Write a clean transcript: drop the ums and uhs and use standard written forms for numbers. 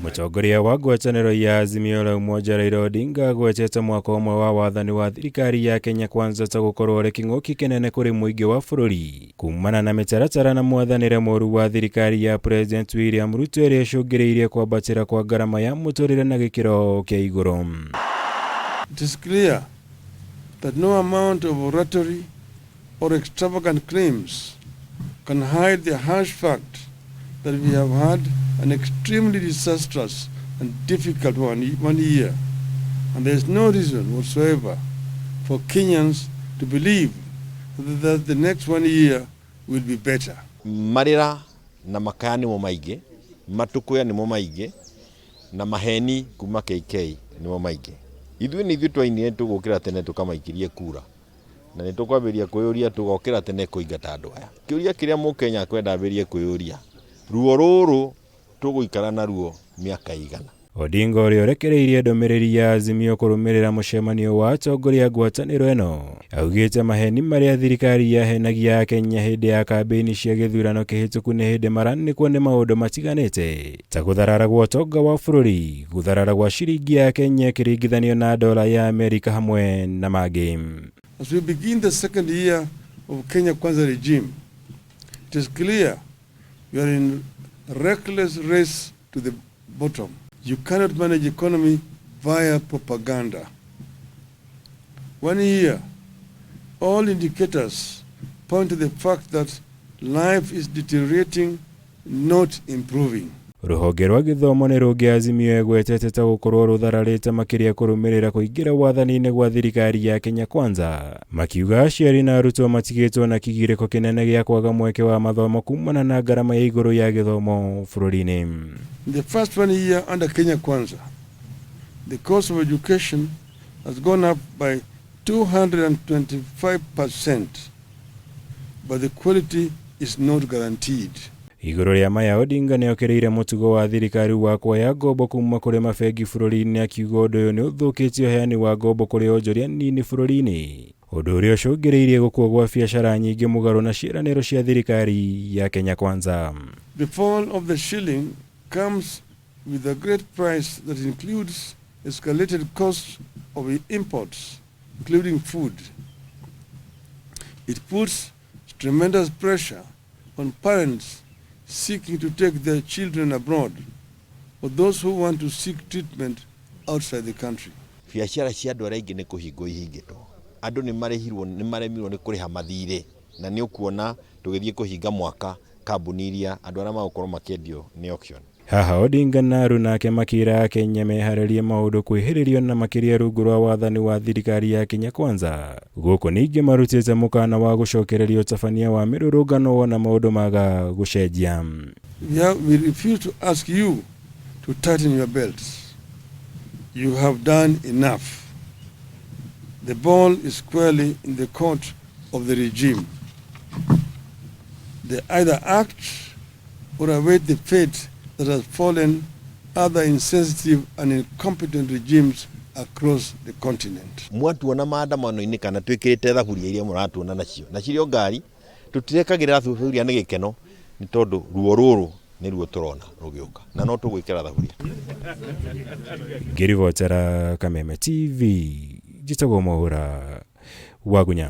Mũtongoria wa ngwatanĩro ya Azimio la Umoja Raila Odinga gwetete mwaka ũmwe wa wathani wa thirikari ya Kenya KWANZA ta gũkorwo ũrĩ kĩng'ũki kĩnene kũrĩ mũingĩ wa bũrũri kumana na mĩtaratara na mwathanĩre mũru wa thirikari ya President William Ruto ĩrĩa ĩcũngĩrĩirie kwambatĩra kwa ngarama ya mũtũrĩre na gĩkĩro kĩa igũrũ. It is clear that no amount of oratory or extravagant claims can hide the harsh fact that we have had an extremely disastrous and difficult one year, and there is no reason whatsoever for Kenyans to believe that the next 1 year will be better. Marira na makaya nimo maige, matukuya nimo maige, na maheni kuma KK nimo maige. Ithuĩ nĩ ithuĩ twainire tũgũkĩra tene tũkamaikirie kura, na nĩ tũkwambĩrĩria kwĩyũria tũgokĩra tene kũingata andũ aya. Kĩũria kĩrĩa mũkenya kwenda ambĩrĩrie kwĩyũria, ruo rũrũ tũgũikara na ruo mĩaka igana. Odinga ũrĩa ũrekereirie ndũmĩrĩri ya Azimio kũrũmĩrĩra mũcemanio wa atongoria a ngwatanĩro ĩno augĩte maheni marĩa thirikari yahenagia AKENYA hĩndĩ ya kambĩini cia gĩthurano kĩhĩtũku nĩ hĩndĩ maranĩkwo nĩ maũndũ matiganĩte ta gũtharara gwa ũtonga wa bũrũri, gũtharara gwa ciringi ya Kenya ĩkĩringithanio na dola ya Amerika hamwe na mangĩ. As we begin the second year of Kenya KWANZA regime, it is clear we are in a reckless race to the bottom. You cannot manage economy via propaganda. 1 year, all indicators point to the fact that life is deteriorating, not improving. Rũhonge rwa gĩthomo nĩ rũngĩ Azimio ĩgwetete ta gũkorwo rũthararĩte makĩria kũrũmĩrĩra kũingĩra wathani-inĩ gwa thirikari ya Kenya KWANZA, makiuga aciari na arutwo matigĩtwo na kĩgirĩko kĩnene gĩa kwaga mweke wa mathomo kumana na ngarama ya igũrũ ya gĩthomo bũrũri-inĩ. In the first 1 year under Kenya KWANZA, the cost of education has gone up by 225%, but the quality is not guaranteed. Igũrũ rĩa maya, Odinga nĩ okĩrĩire mũtugo wa thirikari wa kuoya ngombo kuma kũrĩ mabengi bũrũri-inĩ, akiuga ũndũ ũyũ nĩ ũthũkĩtie ũheani wa ngombo kũrĩ onjoria nini bũrũri-inĩ, ũndũ ũrĩa ũcũngĩrĩirie gũkua gwa biacara nyingĩ mũgarũ na ciiraniro cia thirikari ya Kenya KWANZA. The fall of the shilling comes with a great price that includes escalated costs of imports, including food. It puts tremendous pressure on parents seeking to take their children abroad, or those who want to seek treatment outside the country. Biacara cia andũ arĩa aingĩ nĩ kũhingwo ihingĩtwo. Andũ nĩ maremirwo nĩ kũrĩha mathirĩ, na nĩ ũkuona tũgĩthiĩ kũhinga mwaka kambuni iria andũ arĩa magũkorwo makĩendio nĩ auction. Haha Odinga na nake makĩra AKENYA meharĩrie maũndũ kwĩhĩrĩrio na makĩria rungu rwa wathani wa thirikari ya Kenya KWANZA. Gũkũ ningĩ marutĩte mũkana wa gũcokereria ũtabania wa mĩrũrũngano na maũndũ maga gũcenjia. We refuse to ask you to tighten your belts. You have done enough. The ball is squarely in the court of the regime. They either act or await the fate that has fallen other insensitive and incompetent regimes across the continent. Mwatuona maandamano-inĩ kana twĩkĩrĩte thaburia iria mũratuona nacio na cirio ngari tũtirekagĩrĩra thaburia nĩ gĩkeno nĩ tondũ ruo rũrũ nĩ ruo tũrona rũgĩũka na no tũgwĩkĩra thaburia. Ngĩribotera Kameme TV, njĩtagwo Mwaũra wa Gunya.